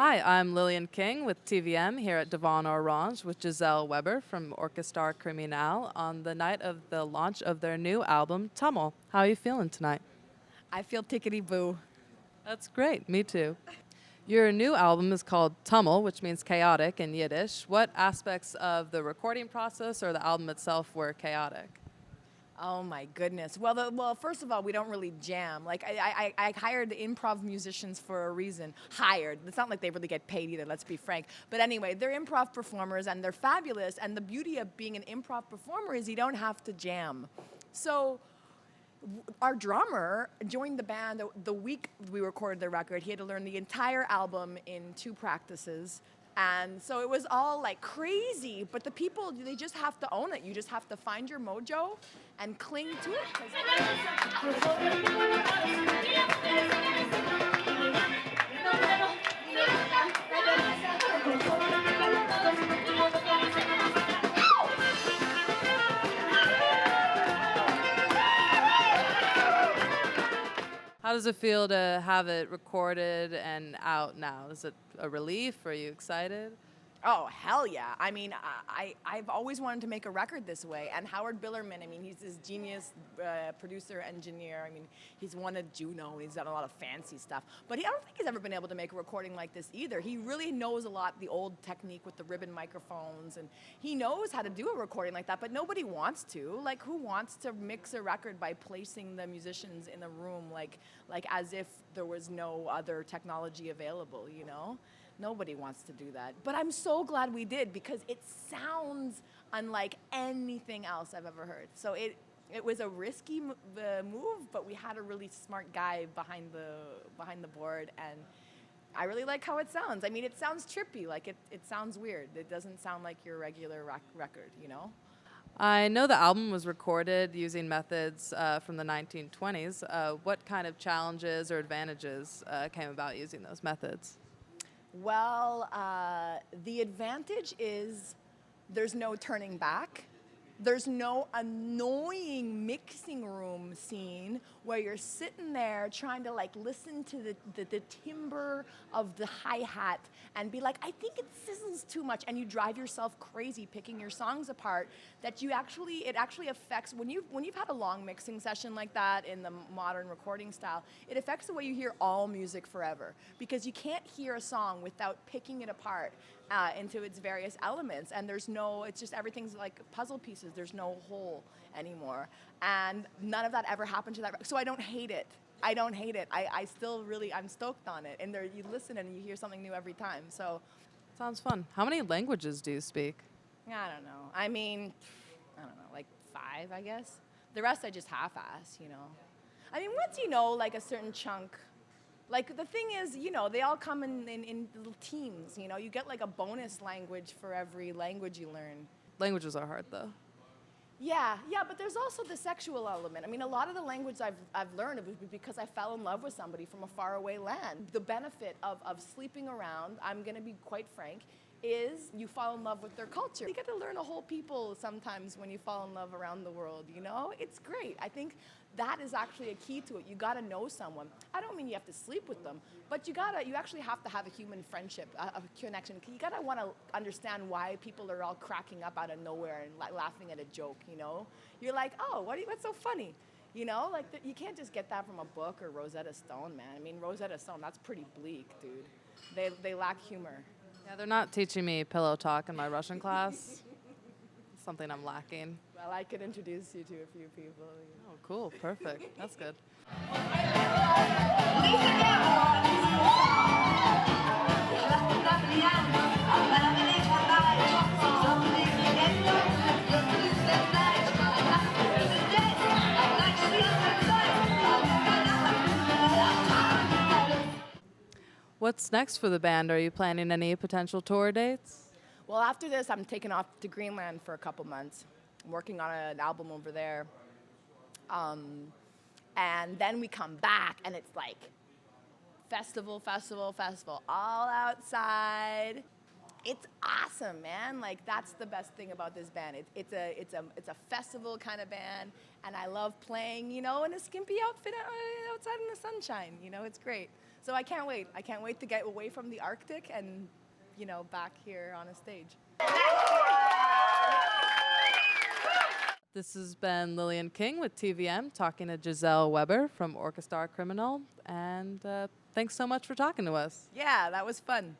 Hi, I'm Lillian King with TVM here at Devon Orange with Giselle Webber from Orkestar Kriminal on the night of the launch of their new album, Tummel. How are you feeling tonight? I feel tickety-boo. That's great. Me too. Your new album is called Tummel, which means chaotic in Yiddish. What aspects of the recording process or the album itself were chaotic? Oh my goodness. Well, first of all, we don't really jam. Like I hired improv musicians for a reason. Hired. It's not like they really get paid either. Let's be frank. But anyway, they're improv performers and they're fabulous. And the beauty of being an improv performer is you don't have to jam. So our drummer joined the band the week we recorded the record. He had to learn the entire album in 2 practices. And so it was all like crazy, but the people, they just have to own it. You just have to find your mojo and cling to it. How does it feel to have it recorded and out now? Is it a relief? Are you excited? Oh, hell yeah. I mean, I've always wanted to make a record this way. And Howard Billerman, I mean, he's this genius producer, engineer. I mean, he's won a Juno. He's done a lot of fancy stuff. But I don't think he's ever been able to make a recording like this either. He really knows a lot the old technique with the ribbon microphones. And he knows how to do a recording like that, but nobody wants to. Like, who wants to mix a record by placing the musicians in a room like as if there was no other technology available, you know? Nobody wants to do that. But I'm so glad we did because it sounds unlike anything else I've ever heard. So it was a risky move, but we had a really smart guy behind the board, and I really like how it sounds. I mean, it sounds trippy, like it sounds weird. It doesn't sound like your regular record, you know? I know the album was recorded using methods from the 1920s. What kind of challenges or advantages came about using those methods? Well, the advantage is there's no turning back. There's no annoying mixing room scene where you're sitting there trying to like listen to the timbre of the hi-hat and be like, I think it sizzles too much, and you drive yourself crazy picking your songs apart. That it actually affects when you've had a long mixing session like that in the modern recording style. It affects the way you hear all music forever because you can't hear a song without picking it apart into its various elements, and it's just everything's like puzzle pieces. There's no whole anymore, and none of that ever happened to that. So I don't hate it. I still I'm stoked on it, and you listen and you hear something new every time. So Sounds fun. How many languages do you speak? I don't know. I mean, I don't know, like 5, I guess. The rest I just half-ass, you know. I mean, once you know like a certain chunk. Like, the thing is, you know, they all come in little teams, you know. You get, like, a bonus language for every language you learn. Languages are hard, though. Yeah, but there's also the sexual element. I mean, a lot of the language I've learned it was because I fell in love with somebody from a faraway land. The benefit of sleeping around, I'm going to be quite frank, is you fall in love with their culture. You get to learn a whole people sometimes when you fall in love around the world, you know? It's great. I think that is actually a key to it. You gotta know someone. I don't mean you have to sleep with them, but you actually have to have a human friendship, a connection. You gotta wanna understand why people are all cracking up out of nowhere and laughing at a joke, you know? You're like, oh, what's so funny? You know, like you can't just get that from a book or Rosetta Stone, man. I mean, Rosetta Stone, that's pretty bleak, dude. They lack humor. Yeah, they're not teaching me pillow talk in my Russian class. Something I'm lacking. Well, I could introduce you to a few people. Oh, cool. Perfect. That's good. What's next for the band? Are you planning any potential tour dates? Well, after this, I'm taking off to Greenland for a couple months. I'm working on an album over there. And then we come back, and it's like festival, all outside. It's awesome, man. Like, that's the best thing about this band. It's a festival kind of band, and I love playing, you know, in a skimpy outfit outside in the sunshine. You know, it's great. So I can't wait. I can't wait to get away from the Arctic and, back here on a stage. This has been Lillian King with TVM talking to Giselle Webber from Orkestar Kriminal. And thanks so much for talking to us. Yeah, that was fun.